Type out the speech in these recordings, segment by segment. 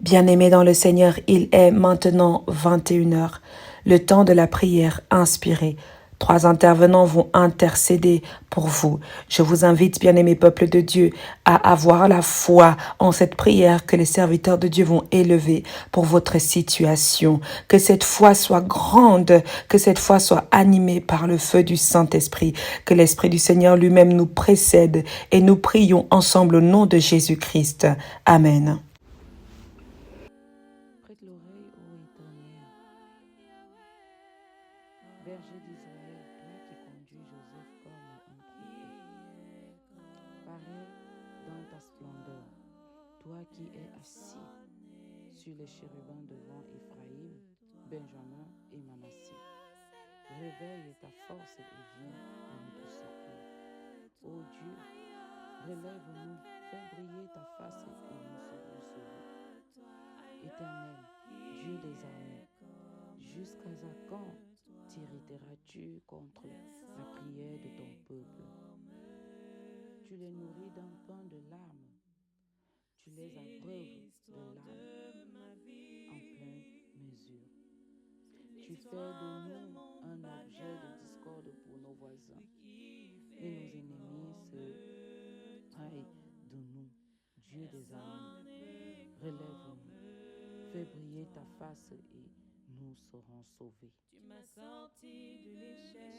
Bien-aimés dans le Seigneur, il est maintenant 21h, le temps de la prière inspirée. 3 intervenants vont intercéder pour vous. Je vous invite, bien-aimés peuple de Dieu, à avoir la foi en cette prière que les serviteurs de Dieu vont élever pour votre situation. Que cette foi soit grande, que cette foi soit animée par le feu du Saint-Esprit, que l'Esprit du Seigneur lui-même nous précède et nous prions ensemble au nom de Jésus-Christ. Amen. Prête l'oreille, ô Éternel, berger d'Israël, toi qui conduis Joseph comme un troupeau. Parais dans ta splendeur, toi qui es assis sur les chérubins devant Éphraïm, Benjamin et Manassé. Réveille ta force et viens à notre secours. Ô Dieu, relève-nous, fais briller ta face et nous serons sauvés. Éternel, Dieu des armées, jusqu'à quand t'irriteras-tu contre la prière de ton peuple? Tu les nourris d'un pain de larmes, tu les abreuves de larmes en pleine mesure. Tu fais de nous un objet de discorde pour nos voisins, et nos ennemis se raillent de nous. Dieu des armées, relève-nous, fais briller ta face et nous serons sauvés.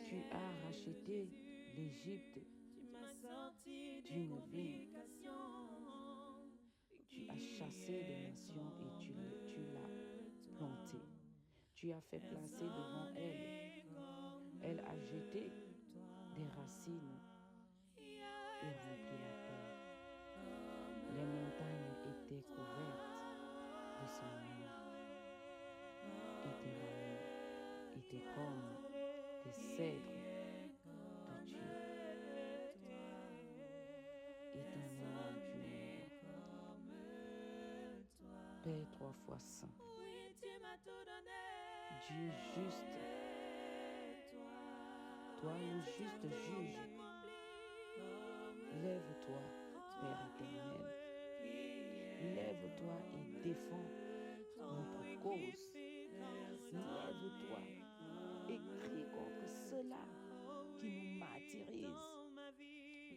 Tu as racheté l'Égypte d'une ville. Tu as chassé des nations et tu l'as plantée. Tu as fait placer devant elle. Elle a jeté des racines et rempli la terre. Les montagnes étaient couvertes de son ombre et tes rameaux étaient comme des cèdres de Dieu. Éternel Dieu, Père 3 fois saint, Dieu juste, toi le juste juge, lève-toi, Père éternel, lève-toi et défends notre cause, lève-toi et crie contre ceux-là qui nous martyrisent,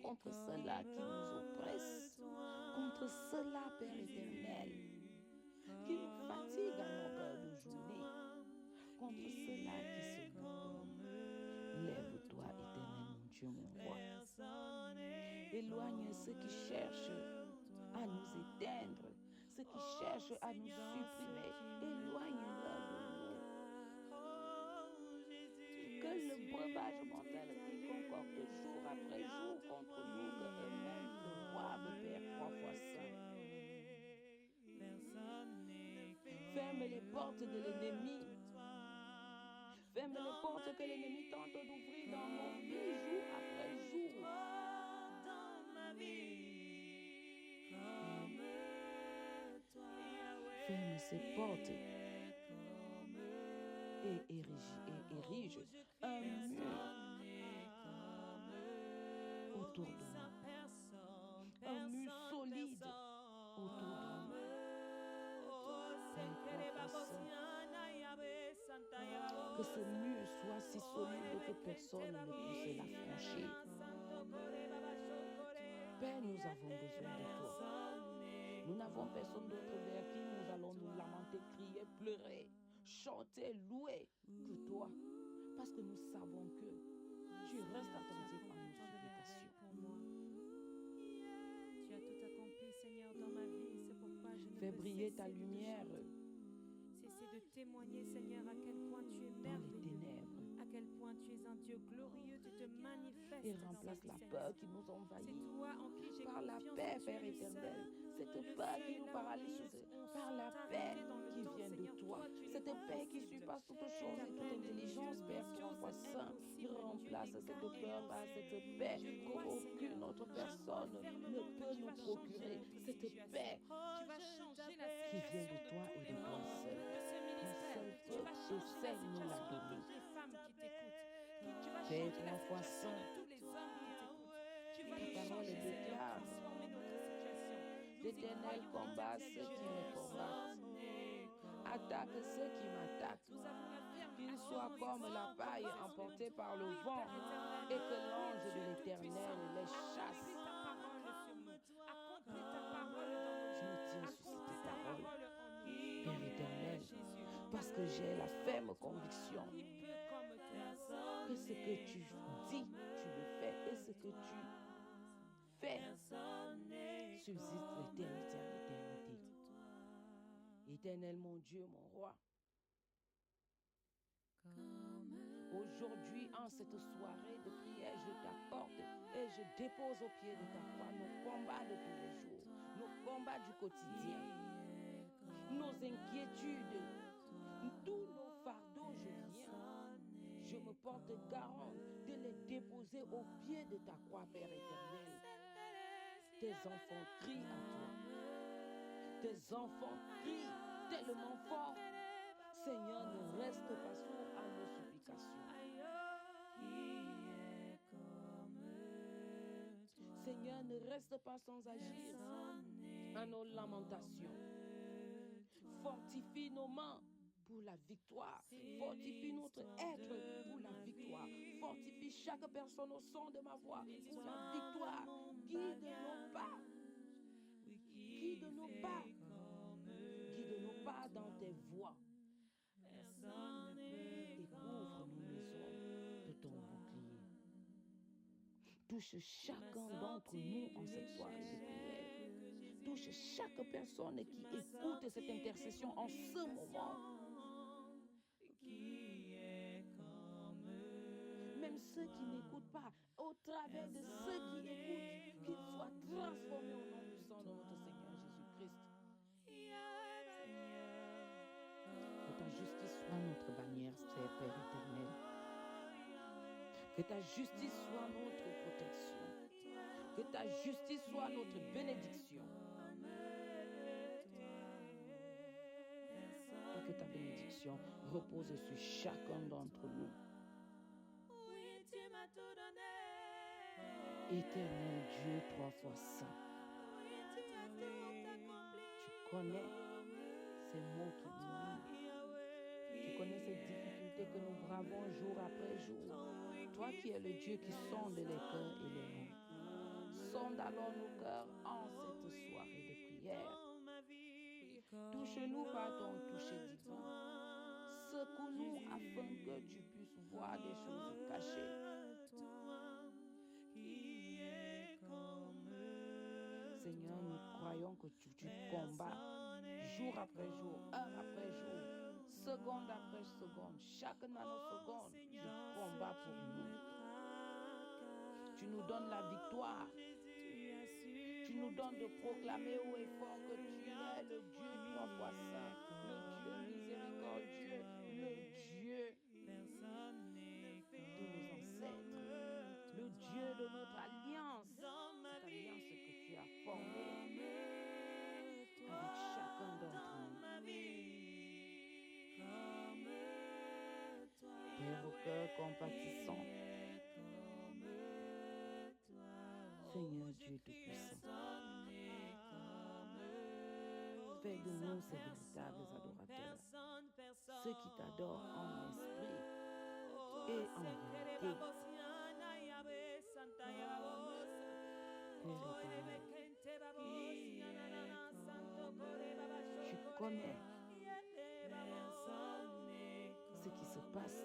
contre ceux-là qui nous oppressent, contre ceux-là, Père éternel, qui nous fatiguent à longueur de journée, contre ceux-là qui se moquent de nous. Lève-toi, éternel mon Dieu, mon roi. Éloigne ceux qui cherchent à nous éteindre, ceux qui cherchent à nous supprimer. Éloigne-les de nous. Que le breuvage mental qu'ils concoctent jour après jour contre nous, que eux-mêmes le boivent, Père 3 fois saint. Ferme les portes de l'ennemi. Ferme les portes que l'ennemi tente d'ouvrir dans nos vies jour après jour. Ferme ces portes et érige un mur autour de nous. Un mur solide autour de nous. Que ce mur soit si solide que personne ne puisse la franchir. Père, nous avons besoin de toi. Nous n'avons personne d'autre vers qui nous allons nous lamenter, crier, pleurer, chanter, louer que toi. Parce que nous savons que tu restes attentif à nos supplications. Tu as tout accompli, Seigneur, dans ma vie. C'est pourquoi je ne Fais peux briller cesser ta de lumière cesser de témoigner, Seigneur, à quel point tu es dans les merveilleux, ténèbres à quel point tu es un Dieu glorieux, tu te manifestes. et remplace la peur qui nous C'est envahit. toi en qui j'ai Par la confiance, paix, tu es Père le éternel, seul. cette peur qui nous paralyse, par la paix qui vient de toi, cette paix qui surpasse toute chose et toute intelligence, Père 3 fois saint, remplace cette peur par cette paix qu'aucune autre personne ne peut nous procurer, cette paix qui vient de toi et de toi seul. Un seul peut et c'est nous la donner. Père 3 fois saint, ta parole déclare: l'Éternel combat ceux qui me combattent. Attaque ceux qui m'attaquent. Nous avons la ferme Qu'ils soient comme la paille emportée par le Oui, vent, Père éternel. et que l'ange Oui, de Dieu l'Éternel tout-puissant. les Accomplis chasse. ta parole sur nous. Accomplis ta parole dans nos Je me vies. tiens sur Accomplis cette ta parole, parole en nous. Père Dans le nom de éternel, Jésus. parce que j'ai la ferme conviction Qui peut comme toi. que ce que tu dis, tu le fais, et ce que tu fais subsiste l'éternité à l'éternité. Éternel, mon Dieu, mon roi, aujourd'hui, en cette soirée de prière, je t'apporte et je dépose au pied de ta croix nos combats de tous les jours, nos combats du quotidien, nos inquiétudes, tous nos fardeaux. Je me porte garant de les déposer au pied de ta croix, Père éternel. Tes enfants crient à toi. Tes enfants crient tellement fort. Seigneur, ne reste pas sourd à nos supplications. Seigneur, ne reste pas sans agir à nos lamentations. Fortifie nos mains pour la victoire. Fortifie notre être pour la victoire. Fortifie chaque personne au son de ma voix pour la victoire. Guide nos pas. Guide nos pas. Guide nos pas dans tes voies. Et couvre nos maisons de ton bouclier. Touche chacun d'entre nous en cette soirée de prière. Touche chaque personne qui écoute cette intercession en ce moment. Même ceux qui n'écoutent pas, au travers de ceux qui écoutent, qu'ils soient transformés au nom du sang de notre Seigneur Jésus-Christ. Que ta justice soit notre bannière, Père éternel. Que ta justice soit notre protection. Que ta justice soit notre bénédiction. Et que ta bénédiction repose sur chacun d'entre nous. Éternel Dieu, 3 fois saint. Tu connais ces mots qui nous lient. Tu connais ces difficultés que nous bravons jour après jour. Toi qui es le Dieu qui sonde les cœurs et les reins. Sonde alors nos cœurs en cette soirée de prière. Touche-nous par ton toucher divin. Secoue-nous afin que tu puisses voir des choses cachées. Seigneur, nous croyons que tu combats jour après jour, heure après jour, seconde après seconde, chaque nanoseconde, tu combats pour nous. Tu nous donnes la victoire. Tu nous donnes de proclamer haut et fort que tu es le Dieu 3 fois saint, le Dieu miséricordieux, le Dieu de nos ancêtres, le Dieu de notre alliance, cette alliance que tu as formée avec chacun d'entre nous. Père au cœur compatissant, Seigneur Dieu Tout-Puissant, fais de nous ces véritables adorateurs, ceux qui t'adorent en esprit et en vérité. Père éternel, tu connais ce qui se passe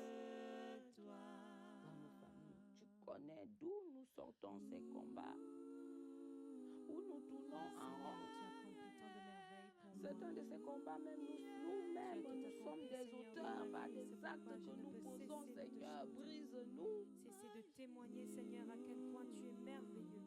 dans nos familles. Tu connais d'où nous sortons ces combats, où nous tournons en rond. Certains de ces combats, même nous-mêmes, nous sommes des auteurs par des actes que nous posons, Seigneur. Brise-nous. Cessez de témoigner, Seigneur, à quel point tu es merveilleux.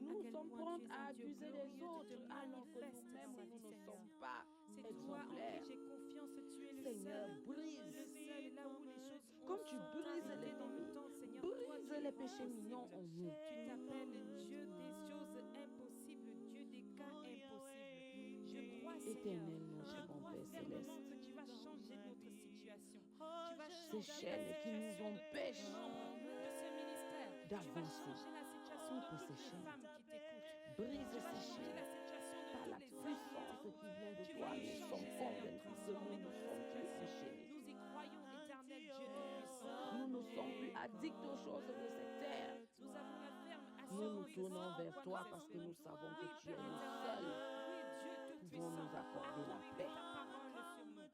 Nous sommes prêts à abuser les autres alors que nous-mêmes, nous ne sommes pas C'est toi en exemplaires. qui j'ai confiance, tu es le Seigneur, seul. brise. Le seul, là où les choses Comme tu sont brises arrêtées dans le temps, l'ennemi, Seigneur, toi, brise tu es les péchés impossible. mignons en nous. Tu t'appelles Dieu des choses impossibles, Dieu des cas impossibles. Je crois, Seigneur, Éternel, mon je bon crois Père fermement céleste. que tu vas changer notre situation. Tu vas Ces changer chaînes la qui nous situation de empêchent tous les membres de ce ministère. Tu vas d'avancer. changer la situation de Coupe ces toutes les chaînes. femmes qui t'écoutent. Brise Tu vas ces changer la chaînes. situation de Par la tous les hommes qui puissance t'écoutent. qui vient de Tu toi, vas nous changer, sommes Seigneur, convaincus que transformer nous ne nos addict aux choses de cette terre. Nous avons la ferme Nous nous assurance tournons sans vers quoi toi que parce ce que soit. nous savons que Oui, tu es Père le éternel. seul Oui, Dieu qui peut Tout-Puissant. nous accorder la Accomplis paix. ta parole sur nous.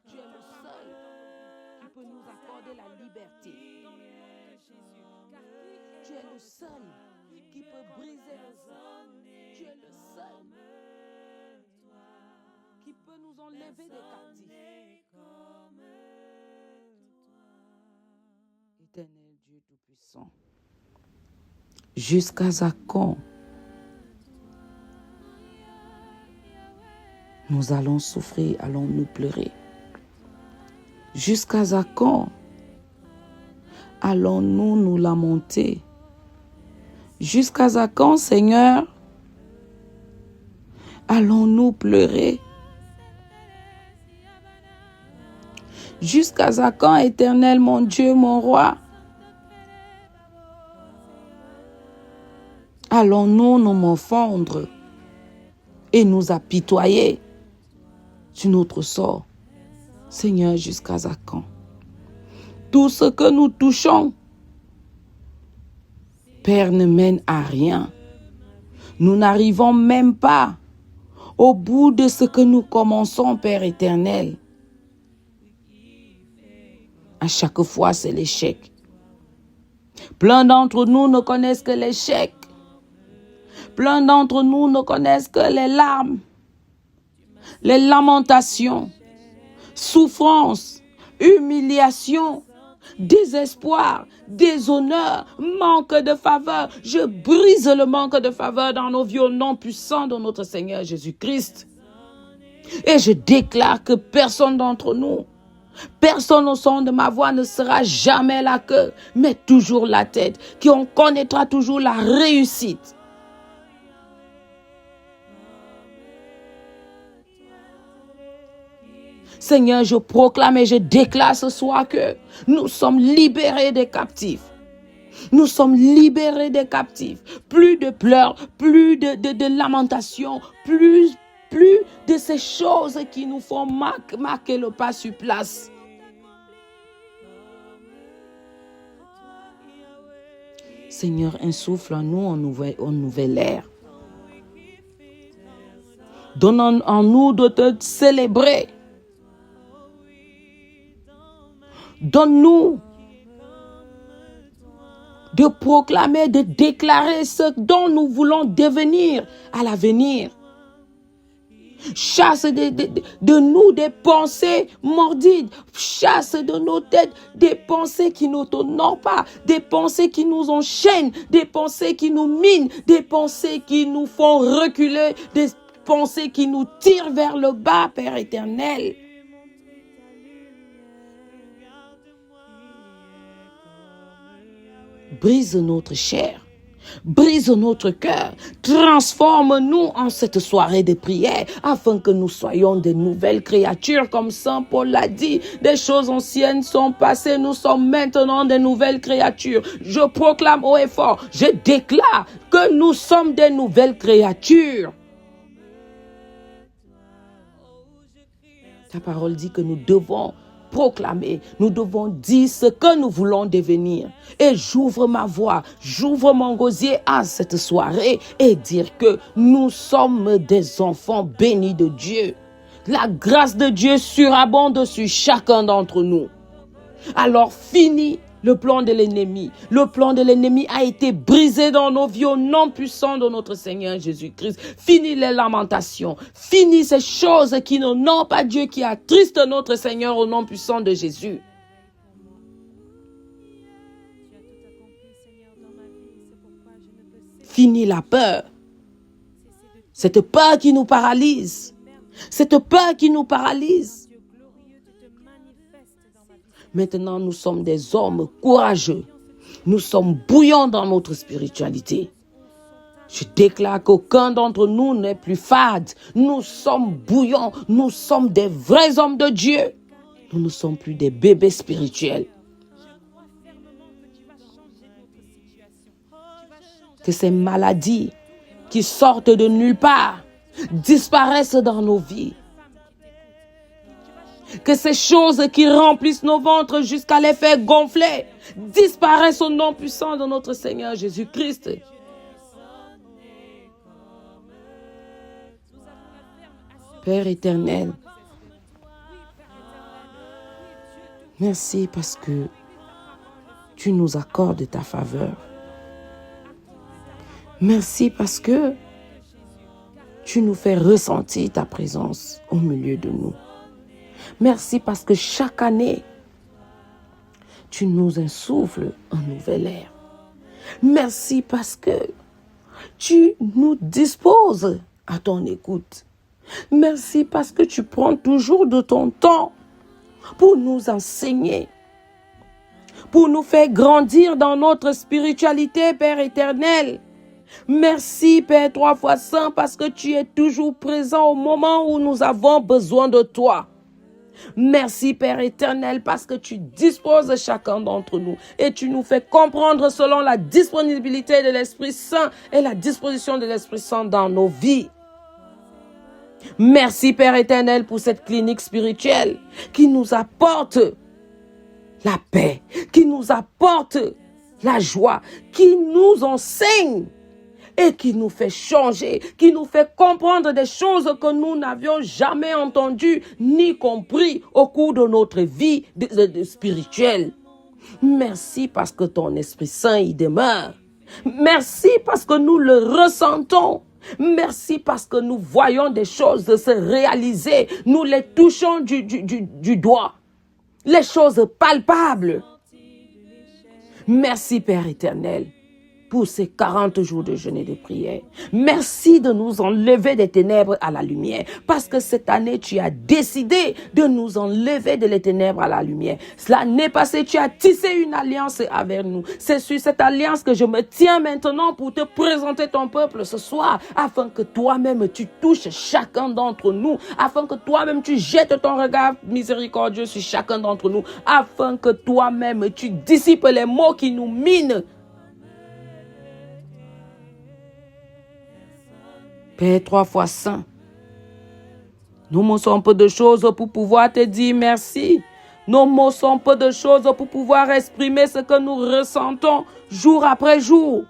Tu es le seul qui peut nous accorder la liberté. Dans le nom de Jésus. Car qui Tu es le comme seul qui peut briser le sang. Tu es le seul qui peut nous enlever des captifs. Éternel Dieu Tout-Puissant, jusqu'à quand nous allons souffrir, allons-nous pleurer? Jusqu'à quand allons-nous nous lamenter? Jusqu'à quand, Seigneur, allons-nous pleurer? Jusqu'à quand, Éternel, mon Dieu, mon roi, allons-nous nous morfondre et nous apitoyer sur notre sort? Seigneur, jusqu'à quand? Tout ce que nous touchons, Père, ne mène à rien. Nous n'arrivons même pas au bout de ce que nous commençons, Père éternel. À chaque fois, c'est l'échec. Plein d'entre nous ne connaissent que l'échec. Plein d'entre nous ne connaissent que les larmes, les lamentations, souffrances, humiliation, désespoir, déshonneur, manque de faveur. Je brise le manque de faveur dans nos vies au nom puissant de notre Seigneur Jésus-Christ. Et je déclare que personne d'entre nous, personne au son de ma voix ne sera jamais la queue, mais toujours la tête, qu'on connaîtra toujours la réussite. Seigneur, je proclame et je déclare ce soir que nous sommes libérés des captifs. Nous sommes libérés des captifs. Plus de pleurs, plus de lamentations, plus de ces choses qui nous font marquer le pas sur place. Seigneur, insouffle en nous un nouvel air. Donne en nous de te célébrer. Donne-nous de proclamer, de déclarer ce dont nous voulons devenir à l'avenir. Chasse de nous des pensées mordides. Chasse de nos têtes des pensées qui ne t'honorent pas. Des pensées qui nous enchaînent. Des pensées qui nous minent. Des pensées qui nous font reculer. Des pensées qui nous tirent vers le bas, Père éternel. Brise notre chair, brise notre cœur, transforme-nous en cette soirée de prière afin que nous soyons des nouvelles créatures comme Saint Paul l'a dit. Des choses anciennes sont passées, nous sommes maintenant des nouvelles créatures. Je proclame haut et fort, je déclare que nous sommes des nouvelles créatures. Ta parole dit que nous devons proclamer, nous devons dire ce que nous voulons devenir. Et j'ouvre ma voix, j'ouvre mon gosier à cette soirée et dire que nous sommes des enfants bénis de Dieu. La grâce de Dieu surabonde sur chacun d'entre nous. Alors fini le plan de l'ennemi. Le plan de l'ennemi a été brisé dans nos vies au nom puissant de notre Seigneur Jésus-Christ. Fini les lamentations. Fini ces choses qui n'honorent pas Dieu, qui attristent notre Seigneur au nom puissant de Jésus. Fini la peur. Cette peur qui nous paralyse. Cette peur qui nous paralyse. Maintenant, nous sommes des hommes courageux. Nous sommes bouillants dans notre spiritualité. Je déclare qu'aucun d'entre nous n'est plus fade. Nous sommes bouillants. Nous sommes des vrais hommes de Dieu. Nous ne sommes plus des bébés spirituels. Que ces maladies qui sortent de nulle part disparaissent dans nos vies. Que ces choses qui remplissent nos ventres jusqu'à les faire gonfler disparaissent au nom puissant de notre Seigneur Jésus-Christ. Père éternel, merci parce que tu nous accordes ta faveur. Merci parce que tu nous fais ressentir ta présence au milieu de nous. Merci parce que chaque année, tu nous insuffles un nouvel air. Merci parce que tu nous disposes à ton écoute. Merci parce que tu prends toujours de ton temps pour nous enseigner, pour nous faire grandir dans notre spiritualité, Père éternel. Merci, Père 3 fois saint, parce que tu es toujours présent au moment où nous avons besoin de toi. Merci, Père éternel, parce que tu disposes de chacun d'entre nous et tu nous fais comprendre selon la disponibilité de l'Esprit Saint et la disposition de l'Esprit Saint dans nos vies. Merci, Père éternel, pour cette clinique spirituelle qui nous apporte la paix, qui nous apporte la joie, qui nous enseigne et qui nous fait changer, qui nous fait comprendre des choses que nous n'avions jamais entendues ni compris au cours de notre vie spirituelle. Merci parce que ton Esprit Saint y demeure. Merci parce que nous le ressentons. Merci parce que nous voyons des choses se réaliser. Nous les touchons du doigt. Les choses palpables. Merci, Père éternel, pour ces 40 jours de jeûne et de prière. Merci de nous enlever des ténèbres à la lumière. Parce que cette année, tu as décidé de nous enlever de les ténèbres à la lumière. L'année passée, tu as tissé une alliance avec nous. C'est sur cette alliance que je me tiens maintenant pour te présenter ton peuple ce soir. Afin que toi-même, tu touches chacun d'entre nous. Afin que toi-même, tu jettes ton regard miséricordieux sur chacun d'entre nous. Afin que toi-même, tu dissipes les maux qui nous minent. Père 3 fois saint, nos mots sont peu de choses pour pouvoir te dire merci. Nos mots sont peu de choses pour pouvoir exprimer ce que nous ressentons jour après jour.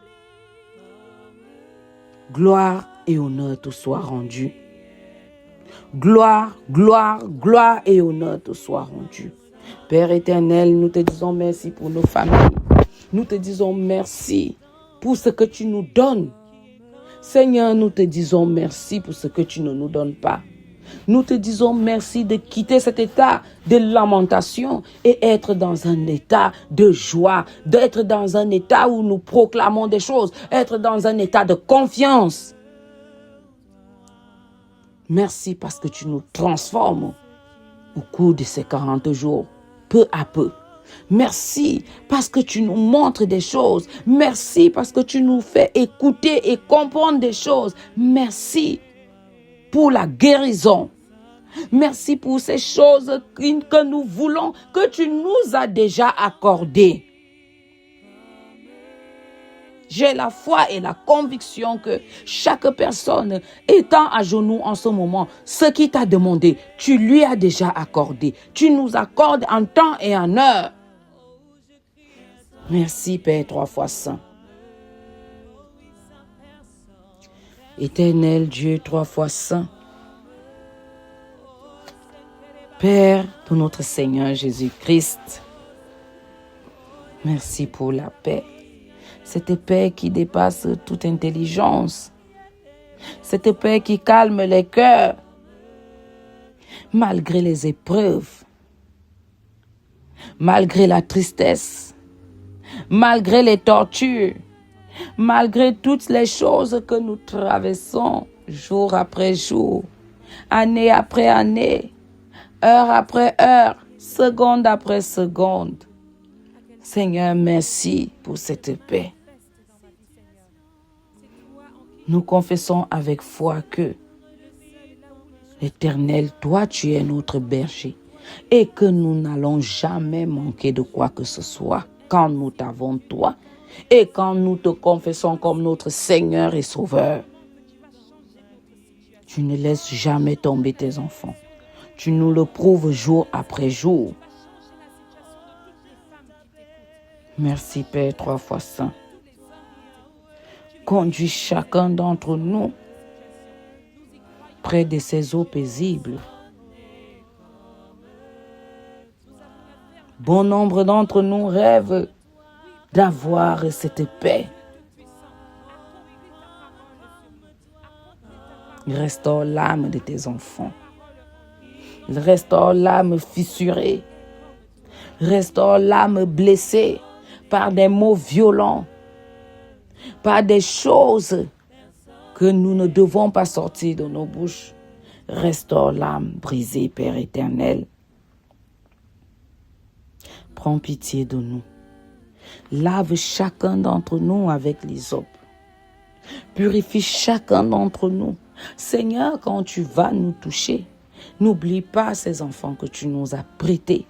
Gloire et honneur te soient rendus. Gloire, gloire, gloire et honneur te soient rendus. Père éternel, nous te disons merci pour nos familles. Nous te disons merci pour ce que tu nous donnes. Seigneur, nous te disons merci pour ce que tu ne nous donnes pas. Nous te disons merci de quitter cet état de lamentation et être dans un état de joie, d'être dans un état où nous proclamons des choses, être dans un état de confiance. Merci parce que tu nous transformes au cours de ces 40 jours, peu à peu. Merci parce que tu nous montres des choses. Merci parce que tu nous fais écouter et comprendre des choses. Merci pour la guérison. Merci pour ces choses que nous voulons, que tu nous as déjà accordées. J'ai la foi et la conviction que chaque personne étant à genoux en ce moment, ce qu'il t'a demandé, tu lui as déjà accordé. Tu nous accordes en temps et en heure. Merci, Père 3 fois saint. Éternel Dieu 3 fois saint. Père de notre Seigneur Jésus-Christ. Merci pour la paix. Cette paix qui dépasse toute intelligence. Cette paix qui calme les cœurs. Malgré les épreuves. Malgré la tristesse. Malgré les tortures, malgré toutes les choses que nous traversons jour après jour, année après année, heure après heure, seconde après seconde. Seigneur, merci pour cette paix. Nous confessons avec foi que l'Éternel, toi, tu es notre berger et que nous n'allons jamais manquer de quoi que ce soit. Quand nous t'avons toi et quand nous te confessons comme notre Seigneur et Sauveur. Tu ne laisses jamais tomber tes enfants. Tu nous le prouves jour après jour. Merci Père 3 fois saint. Conduis chacun d'entre nous près de ces eaux paisibles. Bon nombre d'entre nous rêvent d'avoir cette paix. Restaure l'âme de tes enfants. Restaure l'âme fissurée. Restaure l'âme blessée par des mots violents, par des choses que nous ne devons pas sortir de nos bouches. Restaure l'âme brisée, Père éternel. Prends pitié de nous. Lave chacun d'entre nous avec l'hysope. Purifie chacun d'entre nous. Seigneur, quand tu vas nous toucher, n'oublie pas ces enfants que tu nous as prêtés.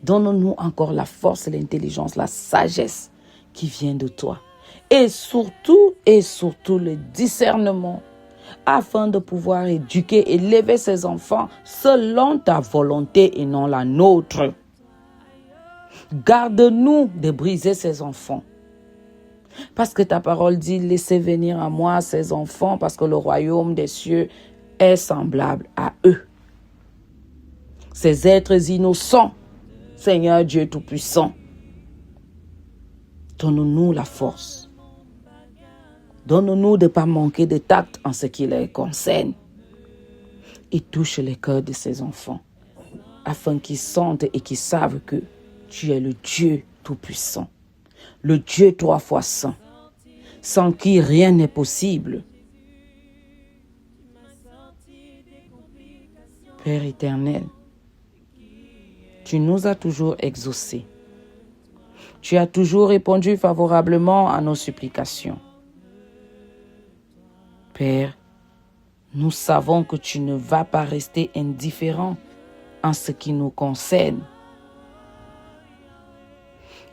Donne-nous encore la force, l'intelligence, la sagesse qui vient de toi. Et surtout le discernement afin de pouvoir éduquer, élever ces enfants selon ta volonté et non la nôtre. Garde-nous de briser ces enfants. Parce que ta parole dit, laissez venir à moi ces enfants parce que le royaume des cieux est semblable à eux. Ces êtres innocents, Seigneur Dieu Tout-Puissant, donne-nous la force. Donne-nous de ne pas manquer de tact en ce qui les concerne. Et touche les cœurs de ces enfants, afin qu'ils sentent et qu'ils savent que tu es le Dieu Tout-Puissant, le Dieu 3 fois saint, sans qui rien n'est possible. Père éternel, tu nous as toujours exaucés. Tu as toujours répondu favorablement à nos supplications. Père, nous savons que tu ne vas pas rester indifférent en ce qui nous concerne.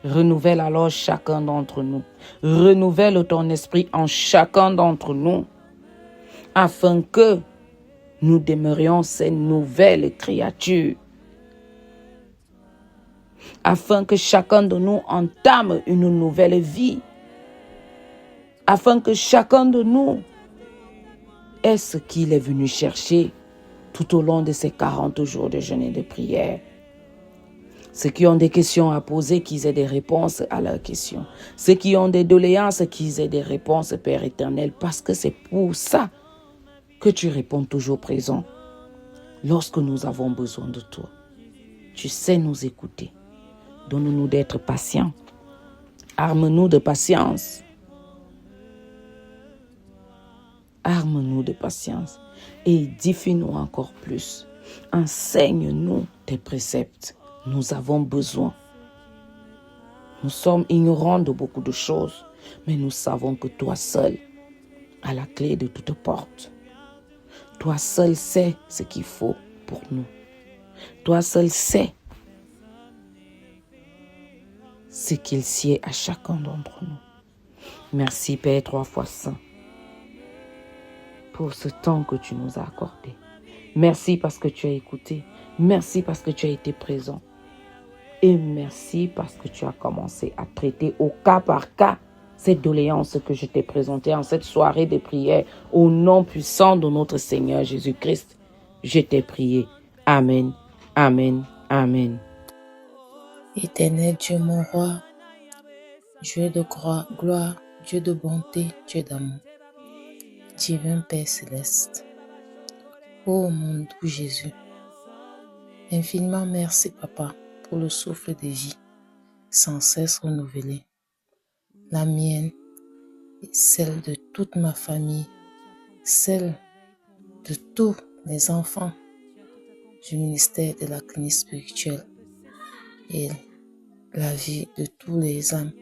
Renouvelle alors chacun d'entre nous. Renouvelle ton esprit en chacun d'entre nous, afin que nous demeurions ces nouvelles créatures. Afin que chacun de nous entame une nouvelle vie. Afin que chacun de nous ait ce qu'il est venu chercher tout au long de ces 40 jours de jeûne et de prière. Ceux qui ont des questions à poser, qu'ils aient des réponses à leurs questions. Ceux qui ont des doléances, qu'ils aient des réponses, Père éternel, parce que c'est pour ça que tu réponds toujours présent lorsque nous avons besoin de toi. Tu sais nous écouter. Donne-nous d'être patients. Arme-nous de patience. Arme-nous de patience et édifie-nous encore plus. Enseigne-nous tes préceptes. Nous avons besoin. Nous sommes ignorants de beaucoup de choses, mais nous savons que toi seul as la clé de toute porte. Toi seul sais ce qu'il faut pour nous. Toi seul sais ce qu'il sied à chacun d'entre nous. Merci Père 3 fois saint pour ce temps que tu nous as accordé. Merci parce que tu as écouté. Merci parce que tu as été présent. Et merci parce que tu as commencé à traiter au cas par cas cette doléance que je t'ai présentée en cette soirée de prière. Au nom puissant de notre Seigneur Jésus-Christ, je t'ai prié. Amen, amen, amen. Éternel Dieu, mon roi, Dieu de gloire, Dieu de bonté, Dieu d'amour, divin Père céleste. Ô mon doux Jésus, infiniment merci, Papa, pour le souffle de vie, sans cesse renouvelé. La mienne et celle de toute ma famille, celle de tous les enfants du ministère de la clinique spirituelle et la vie de tous les âmes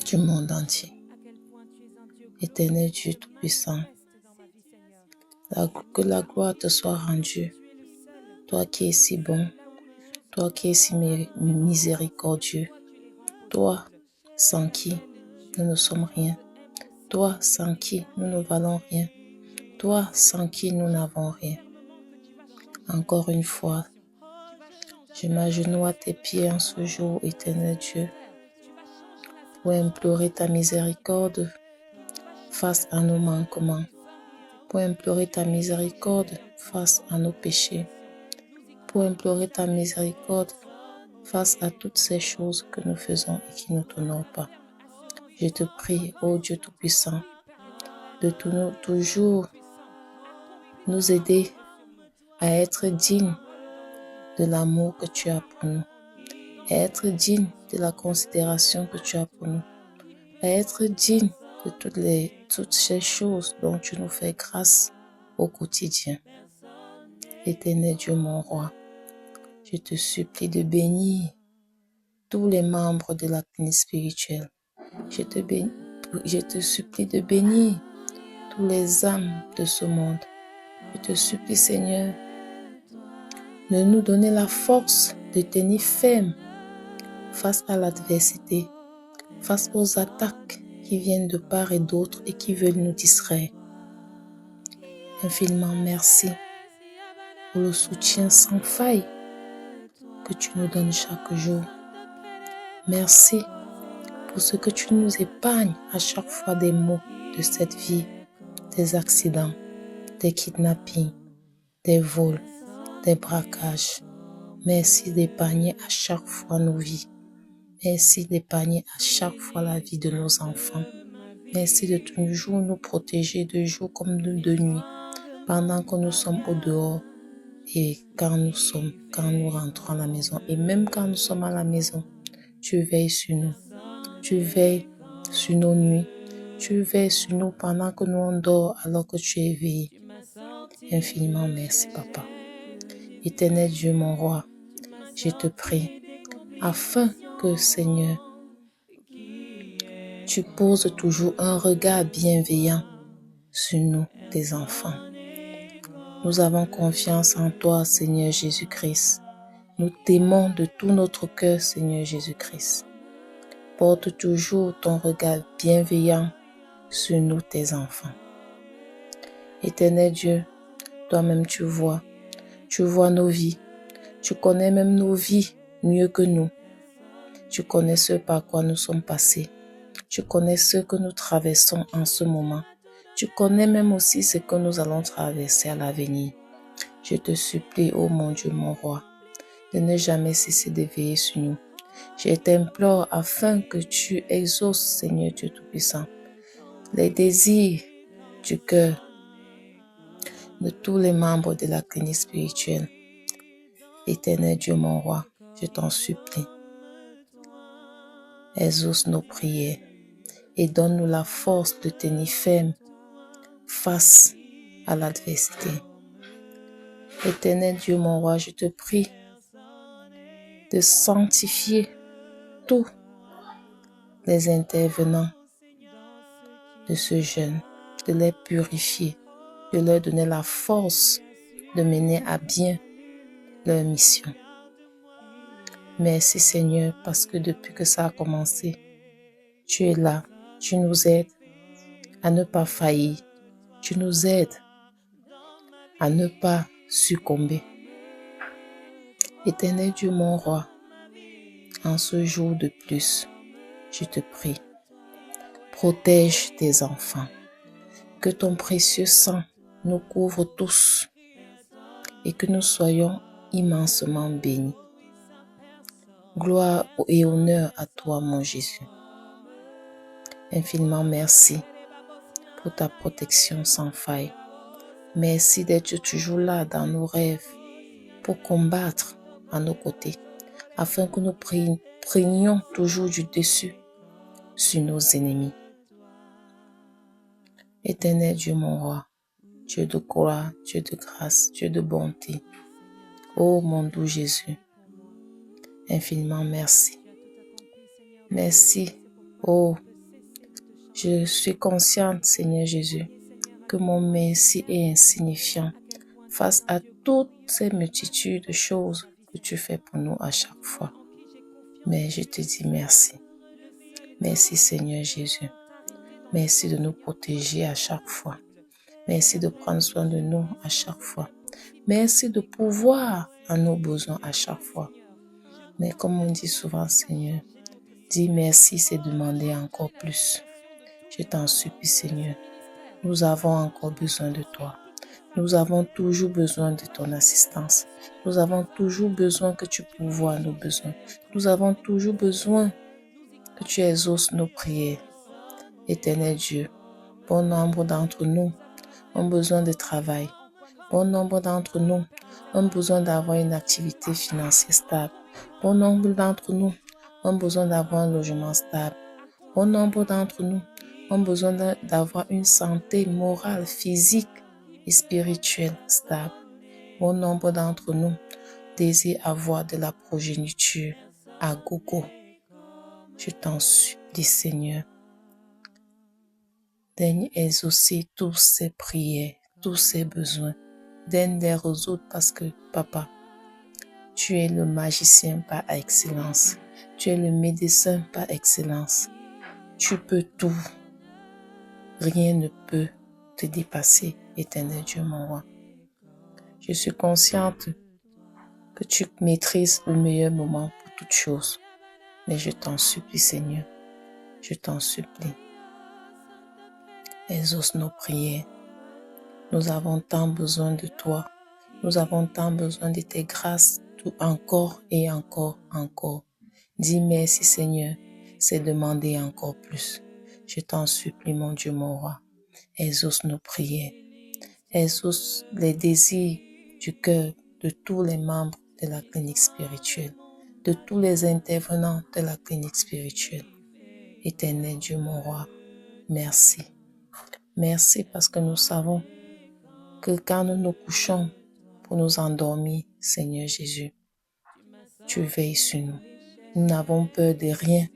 du monde entier. Éternel Dieu Tout-Puissant, que la gloire te soit rendue, toi qui es si bon, toi qui es si miséricordieux, toi sans qui nous ne sommes rien, toi sans qui nous ne valons rien, toi sans qui nous n'avons rien. Encore une fois, je m'agenouille à tes pieds en ce jour, éternel Dieu, pour implorer ta miséricorde face à nos manquements, pour implorer ta miséricorde face à nos péchés, pour implorer ta miséricorde face à toutes ces choses que nous faisons et qui ne t'honorent pas. Je te prie, ô Dieu Tout-Puissant, de toujours nous aider à être dignes de l'amour que tu as pour nous, à être dignes de la considération que tu as pour nous, à être dignes de toutes ces choses dont tu nous fais grâce au quotidien. Éternel Dieu, mon roi, je te supplie de bénir tous les membres de la clinique spirituelle. Je te supplie de bénir tous les âmes de ce monde. Je te supplie, Seigneur, de nous donner la force de tenir ferme face à l'adversité, face aux attaques qui viennent de part et d'autre et qui veulent nous distraire. Infiniment merci pour le soutien sans faille que tu nous donnes chaque jour. Merci pour ce que tu nous épargnes à chaque fois des maux de cette vie, des accidents, des kidnappings, des vols, des braquages. Merci d'épargner à chaque fois nos vies. Merci d'épargner à chaque fois la vie de nos enfants. Merci de toujours nous protéger de jour comme de nuit, pendant que nous sommes au dehors et quand nous rentrons à la maison. Et même quand nous sommes à la maison, tu veilles sur nous. Tu veilles sur nos nuits. Tu veilles sur nous pendant que nous on dort alors que tu es éveillé. Infiniment merci, Papa. Éternel Dieu, mon roi, je te prie, afin que, Seigneur, tu poses toujours un regard bienveillant sur nous, tes enfants. Nous avons confiance en toi, Seigneur Jésus-Christ. Nous t'aimons de tout notre cœur, Seigneur Jésus-Christ. Porte toujours ton regard bienveillant sur nous, tes enfants. Éternel Dieu, toi-même tu vois nos vies. Tu connais même nos vies mieux que nous. Tu connais ce par quoi nous sommes passés. Tu connais ce que nous traversons en ce moment. Tu connais même aussi ce que nous allons traverser à l'avenir. Je te supplie, ô mon Dieu, mon roi, de ne jamais cesser de veiller sur nous. Je t'implore afin que tu exauces, Seigneur Dieu Tout-Puissant, les désirs du cœur de tous les membres de la clinique spirituelle. Éternel Dieu, mon roi, je t'en supplie. Exauce nos prières et donne-nous la force de tenir ferme face à l'adversité. Éternel Dieu, mon roi, je te prie de sanctifier tous les intervenants de ce jeûne, de les purifier, de leur donner la force de mener à bien leur mission. Merci Seigneur, parce que depuis que ça a commencé, tu es là, tu nous aides à ne pas faillir, tu nous aides à ne pas succomber. Éternel Dieu, mon roi, en ce jour de plus, je te prie, protège tes enfants, que ton précieux sang nous couvre tous et que nous soyons immensement bénis. Gloire et honneur à toi, mon Jésus. Infiniment merci pour ta protection sans faille. Merci d'être toujours là dans nos rêves pour combattre à nos côtés, afin que nous prenions toujours du dessus sur nos ennemis. Éternel Dieu, mon roi, Dieu de gloire, Dieu de grâce, Dieu de bonté, ô mon doux Jésus, infiniment merci. Merci, oh, je suis consciente, Seigneur Jésus, que mon merci est insignifiant face à toutes ces multitudes de choses que tu fais pour nous à chaque fois. Mais je te dis merci. Merci Seigneur Jésus. Merci de nous protéger à chaque fois. Merci de prendre soin de nous à chaque fois. Merci de pouvoir à nos besoins à chaque fois. Mais comme on dit souvent, Seigneur, dire merci, c'est demander encore plus. Je t'en supplie, Seigneur. Nous avons encore besoin de toi. Nous avons toujours besoin de ton assistance. Nous avons toujours besoin que tu pourvoies nos besoins. Nous avons toujours besoin que tu exauces nos prières. Éternel Dieu, bon nombre d'entre nous ont besoin de travail. Bon nombre d'entre nous ont besoin d'avoir une activité financière stable. Bon nombre d'entre nous ont besoin d'avoir un logement stable. Bon nombre d'entre nous ont besoin d'avoir une santé morale, physique et spirituelle stable. Bon nombre d'entre nous désirent avoir de la progéniture à gogo. Je t'en supplie, Seigneur. Daigne exaucer tous ces prières, tous ces besoins. Daigne les résoudre parce que, Papa, tu es le magicien par excellence. Tu es le médecin par excellence. Tu peux tout. Rien ne peut te dépasser, éternel Dieu, mon roi. Je suis consciente que tu maîtrises le meilleur moment pour toutes choses. Mais je t'en supplie, Seigneur. Je t'en supplie. Exauce nos prières. Nous avons tant besoin de toi. Nous avons tant besoin de tes grâces, tout encore et encore, encore. Dis merci, Seigneur. C'est demander encore plus. Je t'en supplie, mon Dieu, mon roi. Exauce nos prières. Exauce les désirs du cœur de tous les membres de la clinique spirituelle, de tous les intervenants de la clinique spirituelle. Éternel Dieu, mon roi, merci. Merci parce que nous savons que quand nous nous couchons pour nous endormir, Seigneur Jésus, tu veilles sur nous. Nous n'avons peur de rien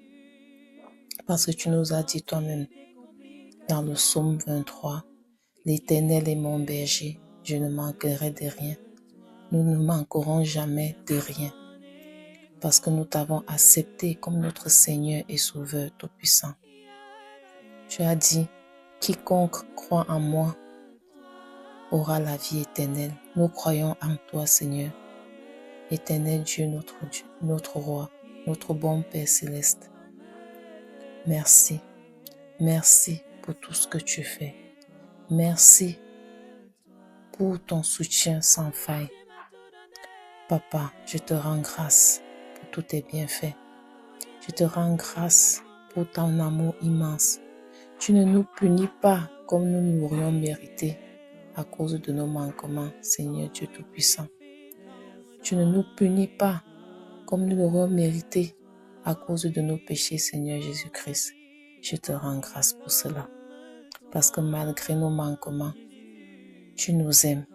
parce que tu nous as dit toi-même dans le psaume 23, l'Éternel est mon berger, je ne manquerai de rien. Nous ne manquerons jamais de rien parce que nous t'avons accepté comme notre Seigneur et Sauveur Tout-Puissant. Tu as dit, quiconque croit en moi aura la vie éternelle. Nous croyons en toi, Seigneur. Éternel Dieu, notre roi, notre bon Père céleste. Merci. Merci pour tout ce que tu fais. Merci pour ton soutien sans faille. Papa, je te rends grâce pour tous tes bienfaits. Je te rends grâce pour ton amour immense. Tu ne nous punis pas comme nous l'aurions mérité à cause de nos manquements, Seigneur Dieu Tout-Puissant. Tu ne nous punis pas comme nous l'aurions mérité à cause de nos péchés, Seigneur Jésus-Christ. Je te rends grâce pour cela. Parce que malgré nos manquements, tu nous aimes.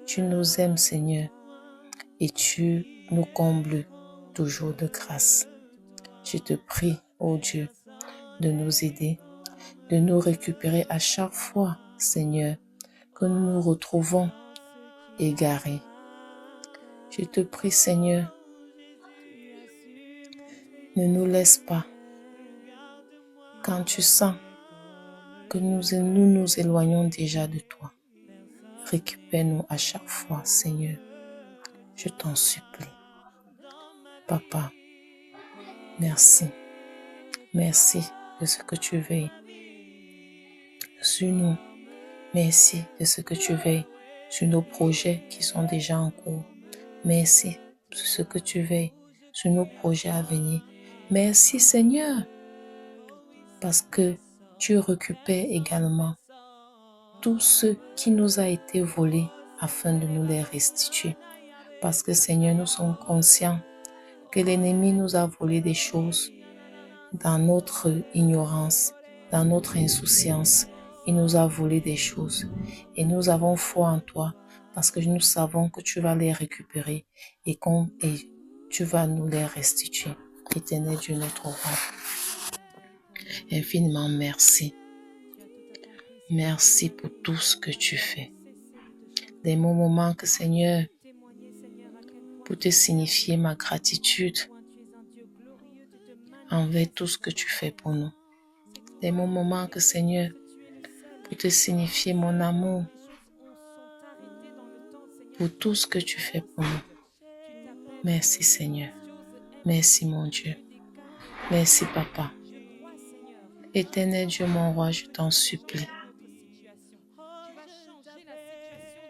Tu nous aimes, Seigneur, et tu nous combles toujours de grâce. Je te prie, ô Dieu, de nous aider, de nous récupérer à chaque fois, Seigneur, que nous nous retrouvons égarés. Je te prie, Seigneur, ne nous laisse pas. Quand tu sens que nous nous éloignons déjà de toi, récupère-nous à chaque fois, Seigneur. Je t'en supplie. Papa, merci. Merci de ce que tu veilles sur nous. Merci de ce que tu veilles sur nos projets qui sont déjà en cours. Merci de ce que tu veilles sur nos projets à venir. Merci, Seigneur, parce que tu récupères également tout ce qui nous a été volé afin de nous les restituer. Parce que, Seigneur, nous sommes conscients que l'ennemi nous a volé des choses dans notre ignorance, dans notre insouciance. Il nous a volé des choses. Et nous avons foi en toi parce que nous savons que tu vas les récupérer et tu vas nous les restituer. Éternel Dieu, notre roi. Infiniment merci. Merci pour tout ce que tu fais. Des moments que, Seigneur, pour te signifier ma gratitude envers tout ce que tu fais pour nous. Des moments que, Seigneur, pour te signifier mon amour pour tout ce que tu fais pour nous. Merci Seigneur. Merci mon Dieu. Merci Papa. Éternel Dieu mon roi, je t'en supplie.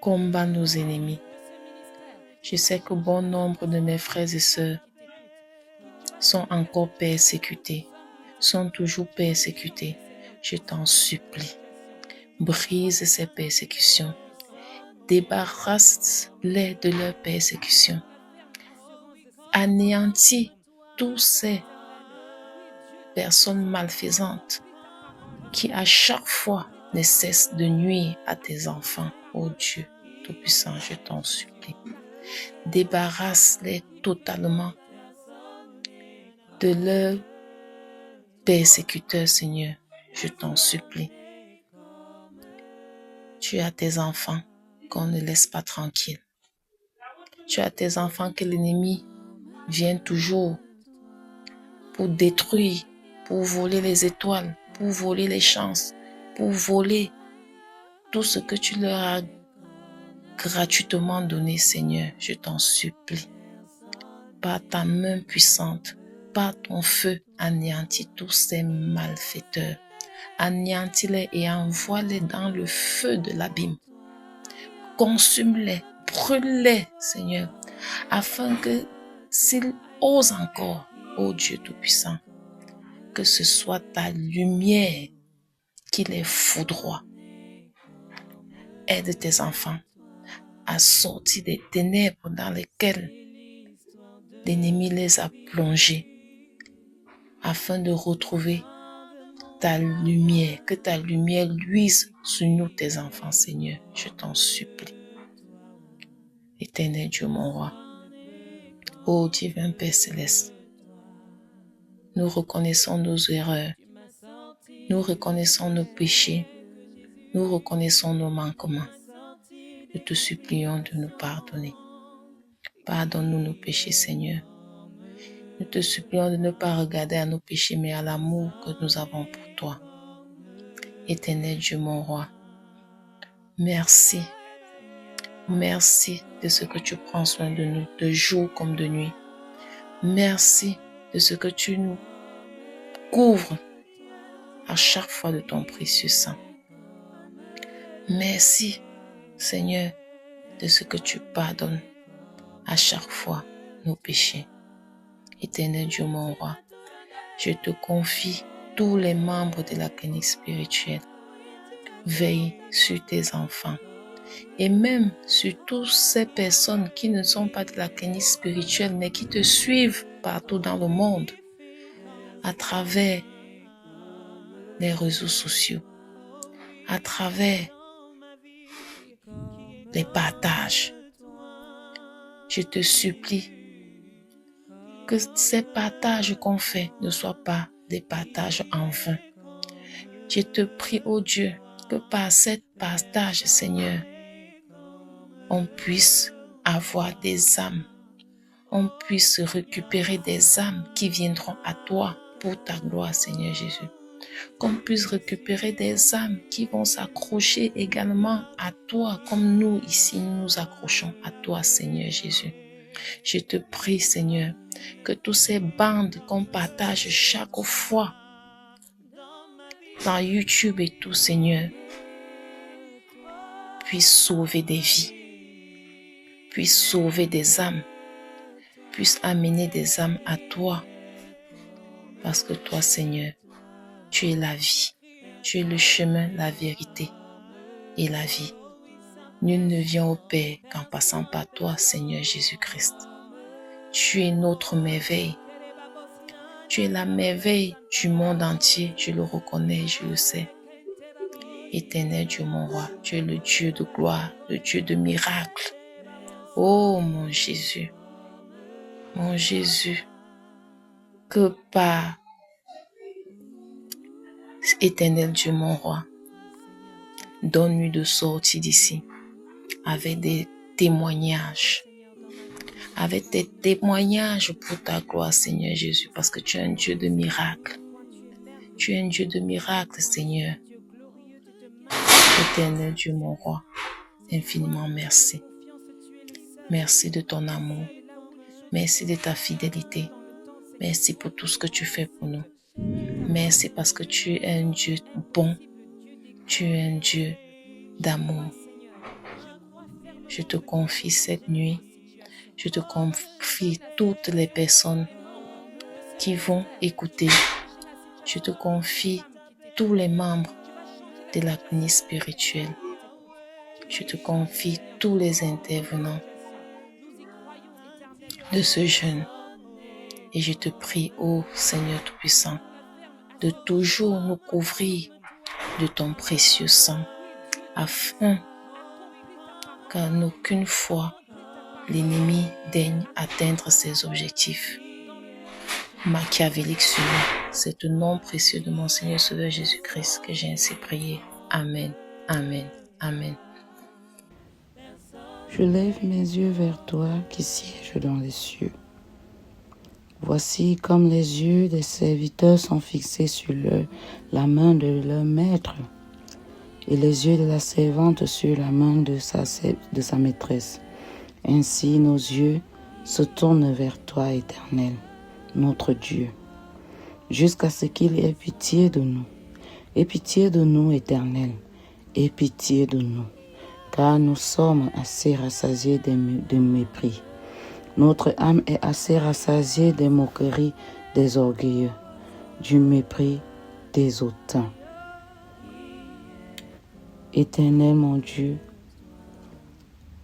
Combat nos ennemis. Je sais que bon nombre de mes frères et sœurs sont encore persécutés, sont toujours persécutés. Je t'en supplie. Brise ces persécutions. Débarrasse-les de leurs persécutions. Anéantis tous ces personnes malfaisantes qui à chaque fois ne cessent de nuire à tes enfants. Oh Dieu Tout-Puissant, je t'en supplie. Débarrasse-les totalement de leurs persécuteurs, Seigneur. Je t'en supplie. Tu as tes enfants qu'on ne laisse pas tranquilles. Tu as tes enfants que l'ennemi vient toujours pour détruire, pour voler les étoiles, pour voler les chances, pour voler tout ce que tu leur as gratuitement donné, Seigneur. Je t'en supplie. Par ta main puissante, par ton feu, anéantis tous ces malfaiteurs. Anéantis-les et envoie-les dans le feu de l'abîme. Consume-les, brûle-les, Seigneur, afin que s'ils osent encore, ô Dieu Tout-Puissant, que ce soit ta lumière qui les foudroie. Aide tes enfants à sortir des ténèbres dans lesquelles l'ennemi les a plongés, afin de retrouver ta lumière, que ta lumière luise sur nous, tes enfants, Seigneur. Je t'en supplie. Éternel Dieu, mon roi, ô divin Père céleste, nous reconnaissons nos erreurs, nous reconnaissons nos péchés, nous reconnaissons nos manquements. Nous te supplions de nous pardonner. Pardonne-nous nos péchés, Seigneur. Nous te supplions de ne pas regarder à nos péchés, mais à l'amour que nous avons pour toi. Éternel Dieu, mon roi, merci. Merci de ce que tu prends soin de nous, de jour comme de nuit. Merci de ce que tu nous couvres à chaque fois de ton précieux sang. Merci, Seigneur, de ce que tu pardonnes à chaque fois nos péchés. Éternel Dieu, mon roi, je te confie tous les membres de la clinique spirituelle. Veille sur tes enfants et même sur toutes ces personnes qui ne sont pas de la clinique spirituelle mais qui te suivent partout dans le monde à travers les réseaux sociaux, à travers les partages. Je te supplie que ces partages qu'on fait ne soient pas des partages en vain. Je te prie, ô Dieu, que par ces partages, Seigneur, on puisse avoir des âmes, on puisse récupérer des âmes qui viendront à toi pour ta gloire, Seigneur Jésus. Qu'on puisse récupérer des âmes qui vont s'accrocher également à toi, comme nous ici nous accrochons à toi, Seigneur Jésus. Je te prie, Seigneur, que toutes ces bandes qu'on partage chaque fois dans YouTube et tout, Seigneur, puissent sauver des vies, puissent sauver des âmes, puissent amener des âmes à toi. Parce que toi, Seigneur, tu es la vie, tu es le chemin, la vérité et la vie. Nul ne vient au Père qu'en passant par toi, Seigneur Jésus-Christ. Tu es notre merveille. Tu es la merveille du monde entier. Je le reconnais, je le sais. Éternel Dieu, mon roi, tu es le Dieu de gloire, le Dieu de miracles. Oh mon Jésus, que par Éternel Dieu, mon roi, donne-nous de sortir d'ici avec des témoignages, pour ta gloire, Seigneur Jésus, parce que tu es un Dieu de miracles. Tu es un Dieu de miracles, Seigneur. Éternel Dieu, mon roi, infiniment merci. Merci de ton amour. Merci de ta fidélité. Merci pour tout ce que tu fais pour nous. Merci parce que tu es un Dieu bon. Tu es un Dieu d'amour. Je te confie cette nuit. Je te confie toutes les personnes qui vont écouter. Je te confie tous les membres de la clinique spirituelle. Je te confie tous les intervenants de ce jeûne. Et je te prie, ô Seigneur Tout-Puissant, de toujours nous couvrir de ton précieux sang, afin qu'en aucune fois l'ennemi daigne atteindre ses objectifs machiavéliques sur nous. C'est au nom précieux de mon Seigneur Sauveur Jésus-Christ que j'ai ainsi prié. Amen, amen, amen. Je lève mes yeux vers toi qui sièges dans les cieux. Voici comme les yeux des serviteurs sont fixés sur la main de leur maître et les yeux de la servante sur la main de sa maîtresse. Ainsi nos yeux se tournent vers toi, Éternel, notre Dieu, jusqu'à ce qu'il ait pitié de nous. Aie pitié de nous, Éternel, aie pitié de nous, car nous sommes assez rassasiés de mépris. Notre âme est assez rassasiée des moqueries des orgueilleux, du mépris des hautains. Éternel mon Dieu,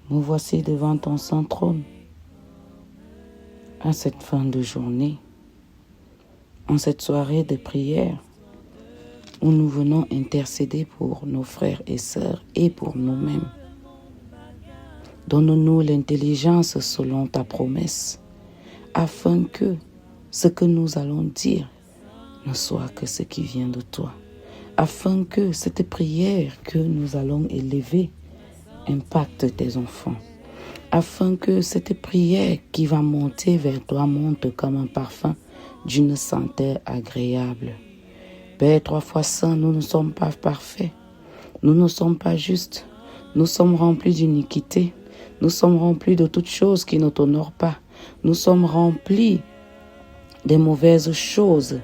nous voici devant ton saint trône, à cette fin de journée, en cette soirée de prière, où nous venons intercéder pour nos frères et sœurs et pour nous-mêmes. Donne-nous l'intelligence selon ta promesse, afin que ce que nous allons dire ne soit que ce qui vient de toi, afin que cette prière que nous allons élever impacte tes enfants, afin que cette prière qui va monter vers toi monte comme un parfum d'une senteur agréable. Père 3 fois saint, nous ne sommes pas parfaits, nous ne sommes pas justes, nous sommes remplis d'iniquité, nous sommes remplis de toutes choses qui ne t'honorent pas, nous sommes remplis des mauvaises choses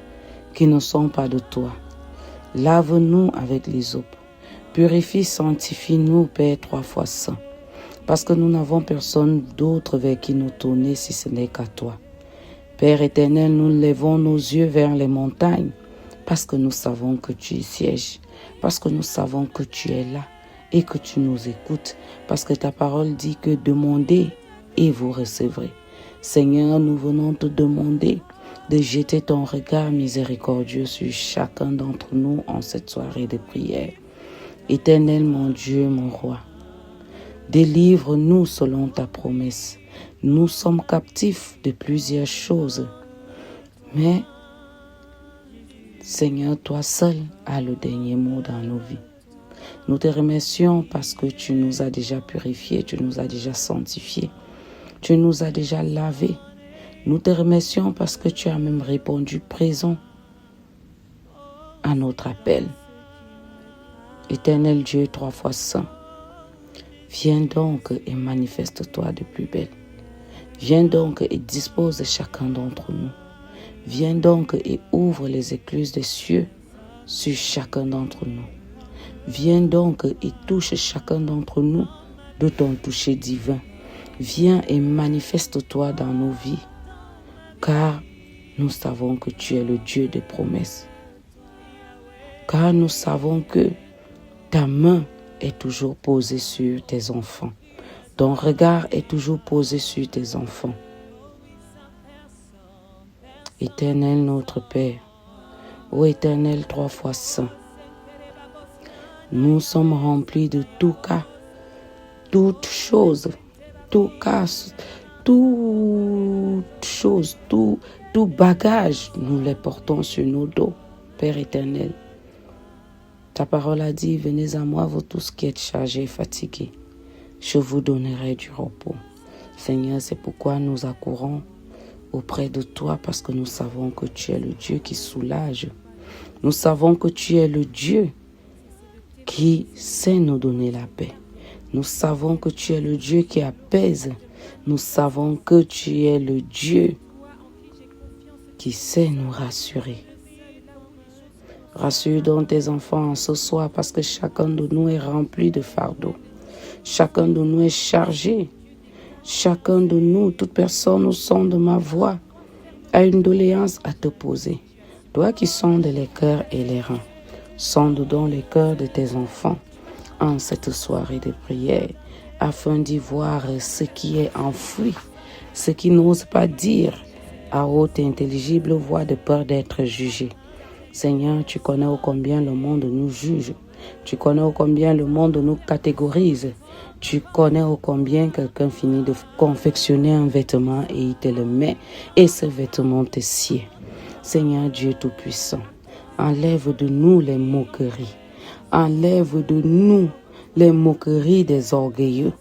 qui ne sont pas de toi. Lave-nous avec l'hysope, purifie, sanctifie-nous, Père 3 fois saint, parce que nous n'avons personne d'autre vers qui nous tourner si ce n'est qu'à toi. Père éternel, nous levons nos yeux vers les montagnes, parce que nous savons que tu y sièges, parce que nous savons que tu es là et que tu nous écoutes, parce que ta parole dit que demandez et vous recevrez. Seigneur, nous venons te demander de jeter ton regard miséricordieux sur chacun d'entre nous en cette soirée de prière. Éternel mon Dieu, mon roi, délivre-nous selon ta promesse. Nous sommes captifs de plusieurs choses, mais Seigneur, toi seul as le dernier mot dans nos vies. Nous te remercions parce que tu nous as déjà purifiés, tu nous as déjà sanctifiés, tu nous as déjà lavés. Nous te remercions parce que tu as même répondu présent à notre appel. Éternel Dieu 3 fois saint, viens donc et manifeste-toi de plus belle. Viens donc et dispose de chacun d'entre nous. Viens donc et ouvre les écluses des cieux sur chacun d'entre nous. Viens donc et touche chacun d'entre nous de ton toucher divin. Viens et manifeste-toi dans nos vies, car nous savons que tu es le Dieu des promesses. Car nous savons que ta main est toujours posée sur tes enfants. Ton regard est toujours posé sur tes enfants. Éternel notre Père, ô Éternel 3 fois saint, nous sommes remplis de tout cas, toute chose, tout cas, toute chose, tout bagage, nous les portons sur nos dos, Père éternel. Ta parole a dit, venez à moi, vous tous qui êtes chargés et fatigués, je vous donnerai du repos. Seigneur, c'est pourquoi nous accourons auprès de toi, parce que nous savons que tu es le Dieu qui soulage. Nous savons que tu es le Dieu qui sait nous donner la paix. Nous savons que tu es le Dieu qui apaise. Nous savons que tu es le Dieu qui sait nous rassurer. Rassure donc tes enfants ce soir parce que chacun de nous est rempli de fardeaux. Chacun de nous est chargé. Chacun de nous, toute personne au son de ma voix, a une doléance à te poser. Toi qui sondes les cœurs et les reins, sonde donc les cœurs de tes enfants en cette soirée de prière, afin d'y voir ce qui est enfoui, ce qui n'ose pas dire à haute et intelligible voix de peur d'être jugé. Seigneur, tu connais ô combien le monde nous juge. Tu connais ô combien le monde nous catégorise. Tu connais ô combien quelqu'un finit de confectionner un vêtement et il te le met et ce vêtement te sied. Seigneur Dieu Tout-Puissant, enlève de nous les moqueries. Enlève de nous les moqueries des orgueilleux.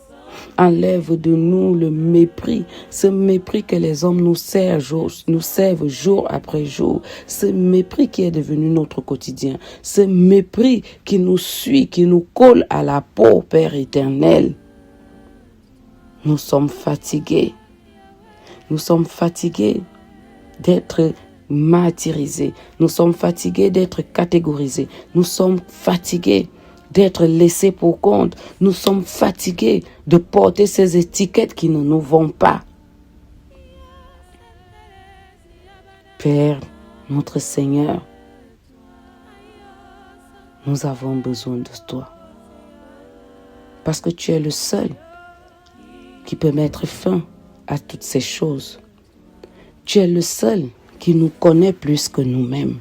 Enlève de nous le mépris, ce mépris que les hommes nous servent jour après jour, ce mépris qui est devenu notre quotidien, ce mépris qui nous suit, qui nous colle à la peau, Père éternel. Nous sommes fatigués. Nous sommes fatigués d'être martyrisés. Nous sommes fatigués d'être catégorisés. Nous sommes fatigués d'être laissés pour compte. Nous sommes fatigués de porter ces étiquettes qui ne nous vont pas. Père, notre Seigneur, nous avons besoin de toi. Parce que tu es le seul qui peut mettre fin à toutes ces choses. Tu es le seul qui nous connaît plus que nous-mêmes.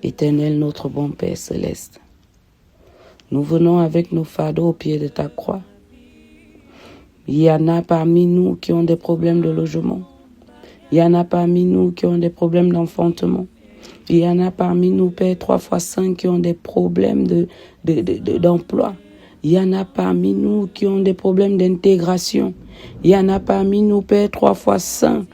Éternel, notre bon Père céleste, nous venons avec nos fardeaux au pied de ta croix. Il y en a parmi nous qui ont des problèmes de logement. Il y en a parmi nous qui ont des problèmes d'enfantement. Il y en a parmi nous, Père 3x5, qui ont des problèmes d'emploi. Il y en a parmi nous qui ont des problèmes d'intégration. Il y en a parmi nous, Père 3x5,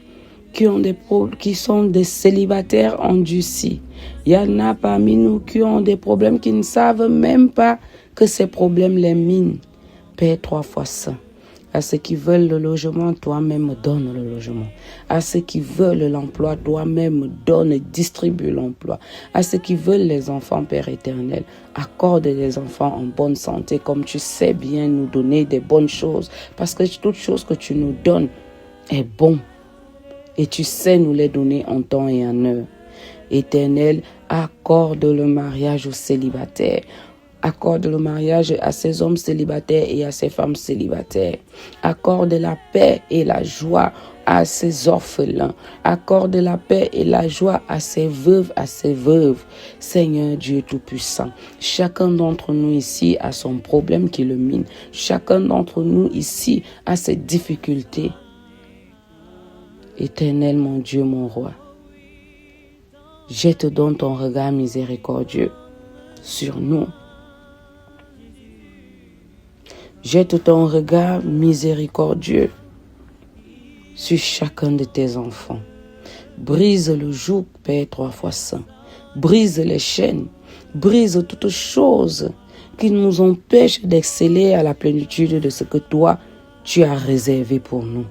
qui sont des célibataires endurcis. Il y en a parmi nous qui ont des problèmes qui ne savent même pas que ces problèmes les minent. Père 3x5. À ceux qui veulent le logement, toi-même donne le logement. À ceux qui veulent l'emploi, toi-même donne et distribue l'emploi. À ceux qui veulent les enfants, Père éternel, accorde les enfants en bonne santé, comme tu sais bien nous donner des bonnes choses. Parce que toute chose que tu nous donnes est bon. Et tu sais nous les donner en temps et en heure. Éternel, accorde le mariage aux célibataires. Accorde le mariage à ces hommes célibataires et à ces femmes célibataires. Accorde la paix et la joie à ces orphelins. Accorde la paix et la joie à ces veuves, à ces veuves. Seigneur Dieu Tout-Puissant, chacun d'entre nous ici a son problème qui le mine. Chacun d'entre nous ici a ses difficultés. Éternel, mon Dieu, mon roi, jette donc ton regard miséricordieux sur nous. Jette ton regard miséricordieux sur chacun de tes enfants. Brise le joug, Père 3x5. Brise les chaînes. Brise toutes choses qui nous empêchent d'exceller à la plénitude de ce que toi, tu as réservé pour nous.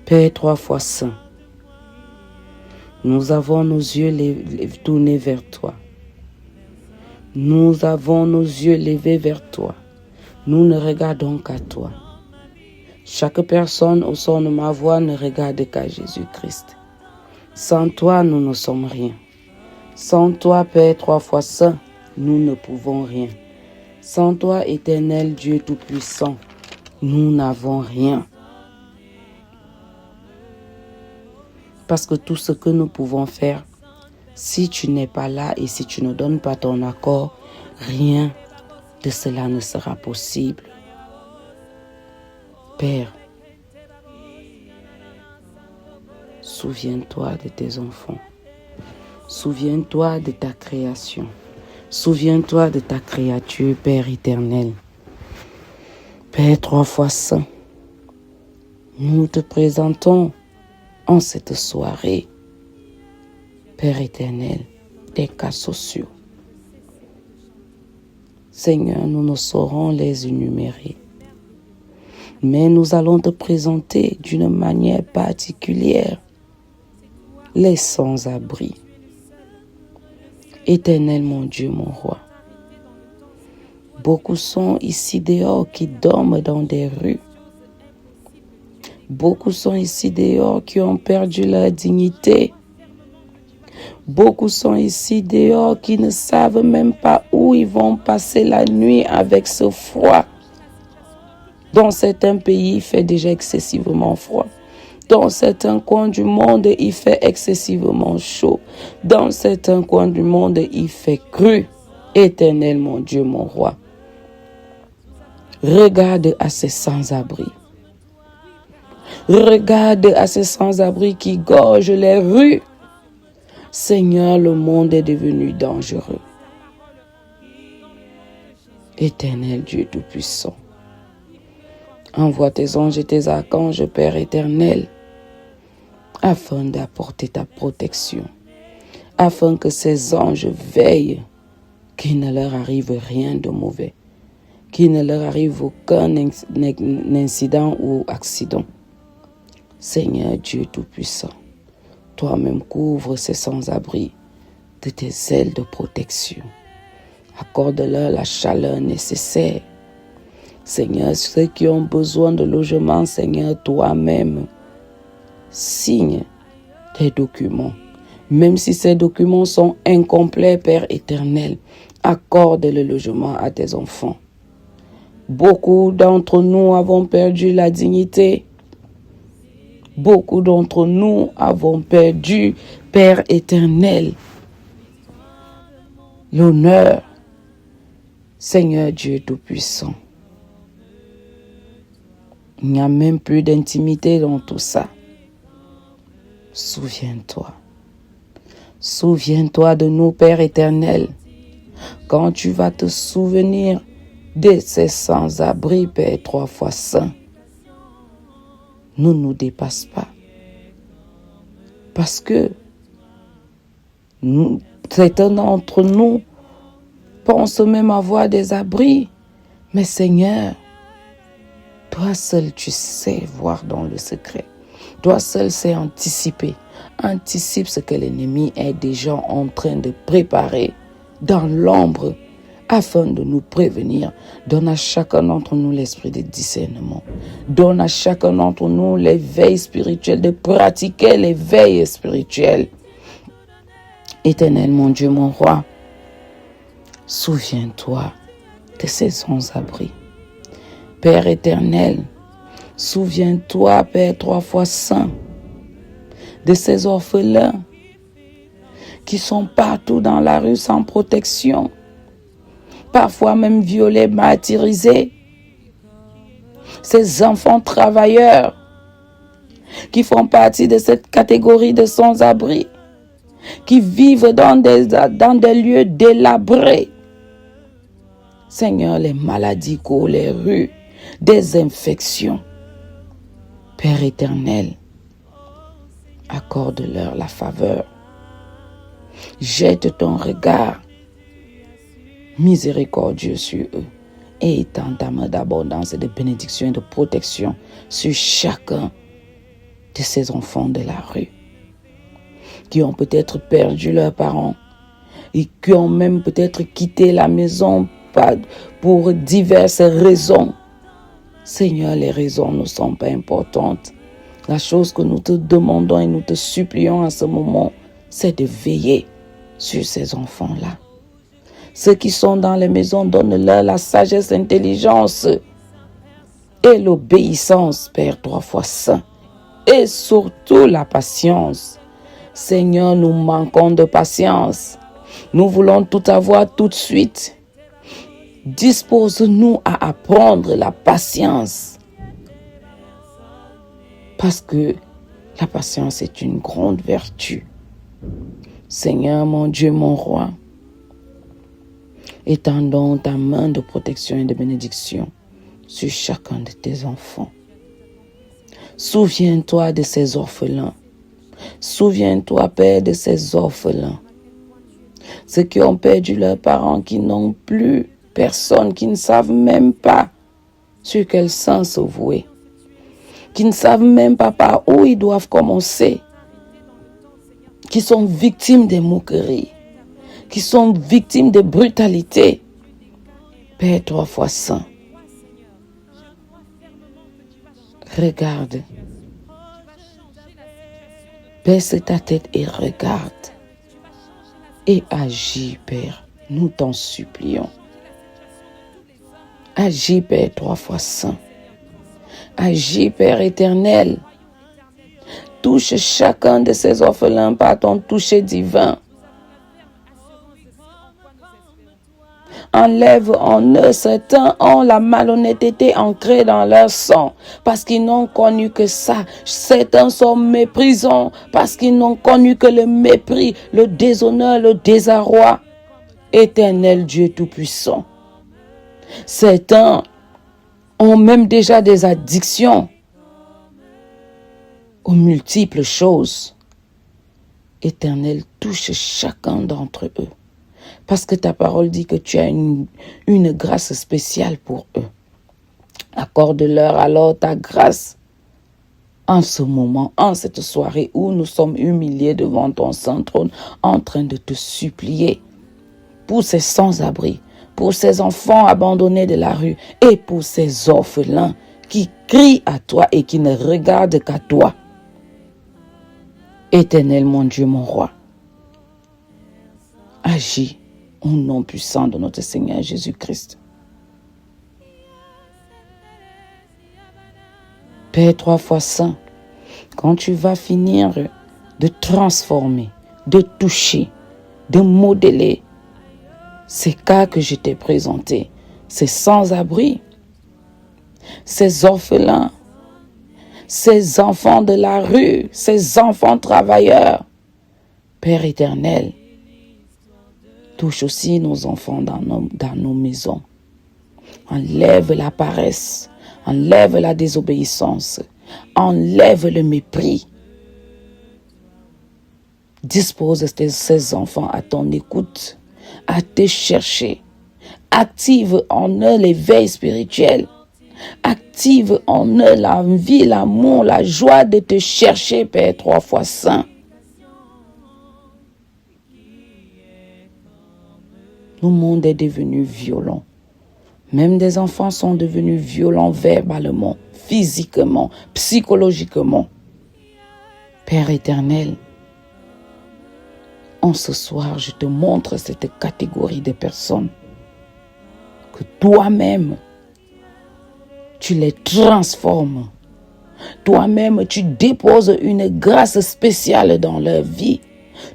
Père 3x5, nous avons nos yeux tournés vers toi. Nous avons nos yeux levés vers toi. Nous ne regardons qu'à toi. Chaque personne au son de ma voix ne regarde qu'à Jésus-Christ. Sans toi, nous ne sommes rien. Sans toi, Père 3x5, nous ne pouvons rien. Sans toi, éternel Dieu Tout-Puissant, nous n'avons rien. Parce que tout ce que nous pouvons faire, si tu n'es pas là et si tu ne donnes pas ton accord, rien de cela ne sera possible. Père, souviens-toi de tes enfants. Souviens-toi de ta création. Souviens-toi de ta créature, Père éternel. Père 3x5, nous te présentons en cette soirée, Père éternel, des cas sociaux. Seigneur, nous ne saurons les énumérer. Mais nous allons te présenter d'une manière particulière les sans-abri. Éternel mon Dieu, mon roi. Beaucoup sont ici dehors qui dorment dans des rues. Beaucoup sont ici dehors qui ont perdu leur dignité. Beaucoup sont ici dehors qui ne savent même pas où ils vont passer la nuit avec ce froid. Dans certains pays, il fait déjà excessivement froid. Dans certains coins du monde, il fait excessivement chaud. Dans certains coins du monde, il fait cru. Éternel mon Dieu, mon roi. Regarde à ces sans-abri. Regarde à ces sans-abri qui gorgent les rues. Seigneur, le monde est devenu dangereux. Éternel Dieu Tout-Puissant, envoie tes anges et tes archanges, Père éternel, afin d'apporter ta protection, afin que ces anges veillent, qu'il ne leur arrive rien de mauvais, qu'il ne leur arrive aucun incident ou accident. Seigneur Dieu Tout-Puissant, toi-même couvre ces sans-abri de tes ailes de protection. Accorde-leur la chaleur nécessaire. Seigneur, ceux qui ont besoin de logement, Seigneur, toi-même, signe tes documents. Même si ces documents sont incomplets, Père éternel, accorde le logement à tes enfants. Beaucoup d'entre nous avons perdu la dignité. Beaucoup d'entre nous avons perdu, Père éternel, l'honneur. Seigneur Dieu Tout-Puissant, il n'y a même plus d'intimité dans tout ça. Souviens-toi. Souviens-toi de nous, Père éternel. Quand tu vas te souvenir de ces sans-abri, Père 3 fois saint, ne nous dépasse pas. Parce que certains d'entre nous pensent même avoir des abris. Mais Seigneur, toi seul tu sais voir dans le secret. Toi seul sais anticiper. Anticipe ce que l'ennemi est déjà en train de préparer dans l'ombre afin de nous prévenir. Donne à chacun d'entre nous l'esprit de discernement. Donne à chacun d'entre nous l'éveil spirituel, de pratiquer l'éveil spirituel. Éternel mon Dieu, mon roi, souviens-toi de ces sans-abri. Père éternel, souviens-toi, Père 3 fois saint, de ces orphelins qui sont partout dans la rue sans protection, parfois même violés, martyrisés. Ces enfants travailleurs qui font partie de cette catégorie de sans-abri, qui vivent dans des lieux délabrés. Seigneur, les maladies courent les rues, des infections. Père éternel, accorde-leur la faveur. Jette ton regard miséricordieux sur eux et étends ta main d'abondance et de bénédiction et de protection sur chacun de ces enfants de la rue qui ont peut-être perdu leurs parents et qui ont même peut-être quitté la maison pour diverses raisons. Seigneur, les raisons ne sont pas importantes. La chose que nous te demandons et nous te supplions à ce moment, c'est de veiller sur ces enfants-là. Ceux qui sont dans les maisons, donne-leur la sagesse, l'intelligence et l'obéissance, Père 3 fois saint. Et surtout la patience. Seigneur, nous manquons de patience. Nous voulons tout avoir tout de suite. Dispose-nous à apprendre la patience. Parce que la patience est une grande vertu. Seigneur, mon Dieu, mon roi, étendons ta main de protection et de bénédiction sur chacun de tes enfants. Souviens-toi de ces orphelins. Souviens-toi, Père, de ces orphelins. Ceux qui ont perdu leurs parents, qui n'ont plus personnes qui ne savent même pas sur quel sens se vouer, qui ne savent même pas par où ils doivent commencer, qui sont victimes des moqueries, qui sont victimes de brutalité. Père 3 fois saint, regarde, baisse ta tête et regarde et agis, Père, nous t'en supplions. Agis, Père 3 fois saint. Agis, Père éternel. Touche chacun de ces orphelins par ton toucher divin. Enlève en eux, certains ont la malhonnêteté ancrée dans leur sang parce qu'ils n'ont connu que ça. Certains sont méprisants parce qu'ils n'ont connu que le mépris, le déshonneur, le désarroi. Éternel Dieu Tout-Puissant. Certains ont même déjà des addictions aux multiples choses. Éternel, touche chacun d'entre eux. Parce que ta parole dit que tu as une grâce spéciale pour eux. Accorde-leur alors ta grâce en ce moment, en cette soirée où nous sommes humiliés devant ton saint trône, en train de te supplier pour ces sans-abri, pour ces enfants abandonnés de la rue et pour ces orphelins qui crient à toi et qui ne regardent qu'à toi. Éternel mon Dieu, mon roi, agis au nom puissant de notre Seigneur Jésus-Christ. Père 3 fois saint, quand tu vas finir de transformer, de toucher, de modeler ces cas que je t'ai présentés, ces sans-abri, ces orphelins, ces enfants de la rue, ces enfants travailleurs, Père éternel, touche aussi nos enfants dans nos maisons. Enlève la paresse, enlève la désobéissance, enlève le mépris. Dispose ces enfants à ton écoute, à te chercher. Active en eux l'éveil spirituel. Active en eux l'envie, l'amour, la joie de te chercher, Père 3 fois saint. Le monde est devenu violent. Même des enfants sont devenus violents verbalement, physiquement, psychologiquement. Père éternel, en ce soir, je te montre cette catégorie de personnes que toi-même, tu les transformes. Toi-même, tu déposes une grâce spéciale dans leur vie.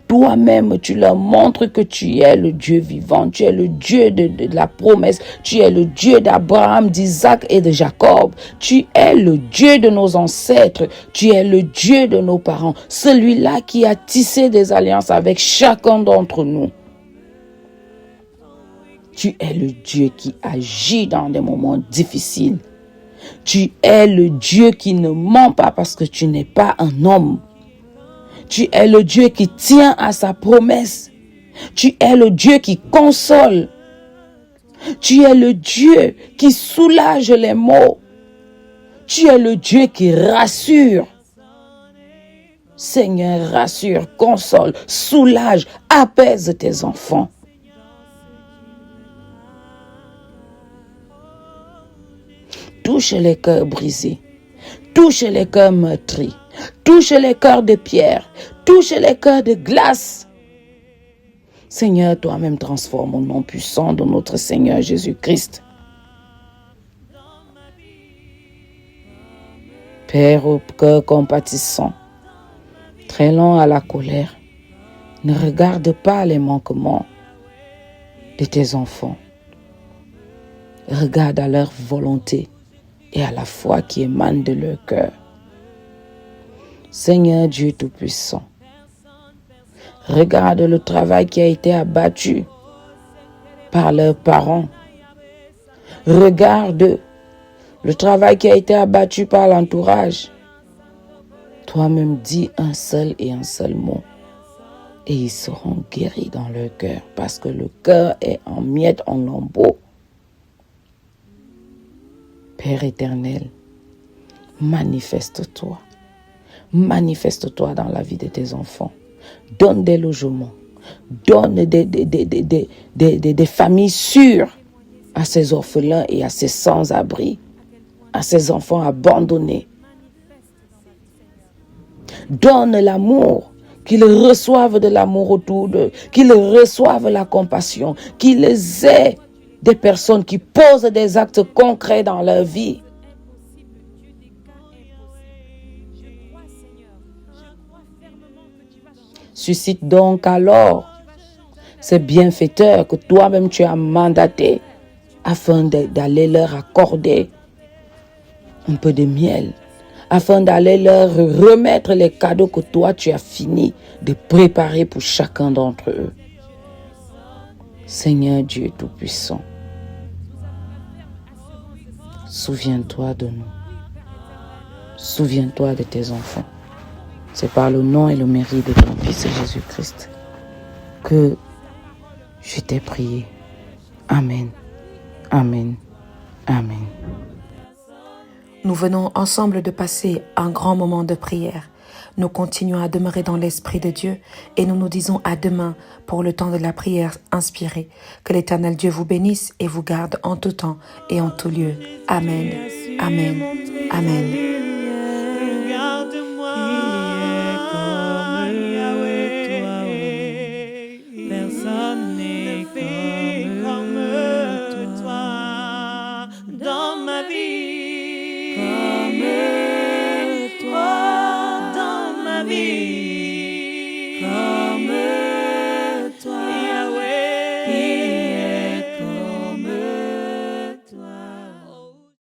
Toi-même, tu leur montres que tu es le Dieu vivant, tu es le Dieu de la promesse, tu es le Dieu d'Abraham, d'Isaac et de Jacob. Tu es le Dieu de nos ancêtres, tu es le Dieu de nos parents, celui-là qui a tissé des alliances avec chacun d'entre nous. Tu es le Dieu qui agit dans des moments difficiles. Tu es le Dieu qui ne ment pas parce que tu n'es pas un homme. Tu es le Dieu qui tient à sa promesse. Tu es le Dieu qui console. Tu es le Dieu qui soulage les maux. Tu es le Dieu qui rassure. Seigneur, rassure, console, soulage, apaise tes enfants. Touche les cœurs brisés. Touche les cœurs meurtris. Touche les cœurs de pierre. Touche les cœurs de glace. Seigneur, toi-même transforme au nom puissant de notre Seigneur Jésus-Christ. Père au cœur compatissant, très lent à la colère, ne regarde pas les manquements de tes enfants. Regarde à leur volonté et à la foi qui émane de leur cœur. Seigneur Dieu Tout-Puissant, regarde le travail qui a été abattu par leurs parents. Regarde le travail qui a été abattu par l'entourage. Toi-même dis un seul mot et ils seront guéris dans leur cœur parce que le cœur est en miettes, en lambeaux. Père éternel, manifeste-toi. Manifeste-toi dans la vie de tes enfants. Donne des logements. Donne des familles sûres à ces orphelins et à ces sans-abri, à ces enfants abandonnés. Donne l'amour, qu'ils reçoivent de l'amour autour d'eux, qu'ils reçoivent la compassion, qu'ils aient des personnes qui posent des actes concrets dans leur vie. Suscite donc alors ces bienfaiteurs que toi-même tu as mandatés afin d'aller leur accorder un peu de miel, afin d'aller leur remettre les cadeaux que toi tu as fini de préparer pour chacun d'entre eux. Seigneur Dieu Tout-Puissant, souviens-toi de nous. Souviens-toi de tes enfants. C'est par le nom et le mérite de ton Fils Jésus-Christ que je t'ai prié. Amen. Amen. Amen. Nous venons ensemble de passer un grand moment de prière. Nous continuons à demeurer dans l'Esprit de Dieu et nous nous disons à demain pour le temps de la prière inspirée. Que l'Éternel Dieu vous bénisse et vous garde en tout temps et en tout lieu. Amen. Amen. Amen. Regarde-moi, personne n'est comme toi dans ma vie.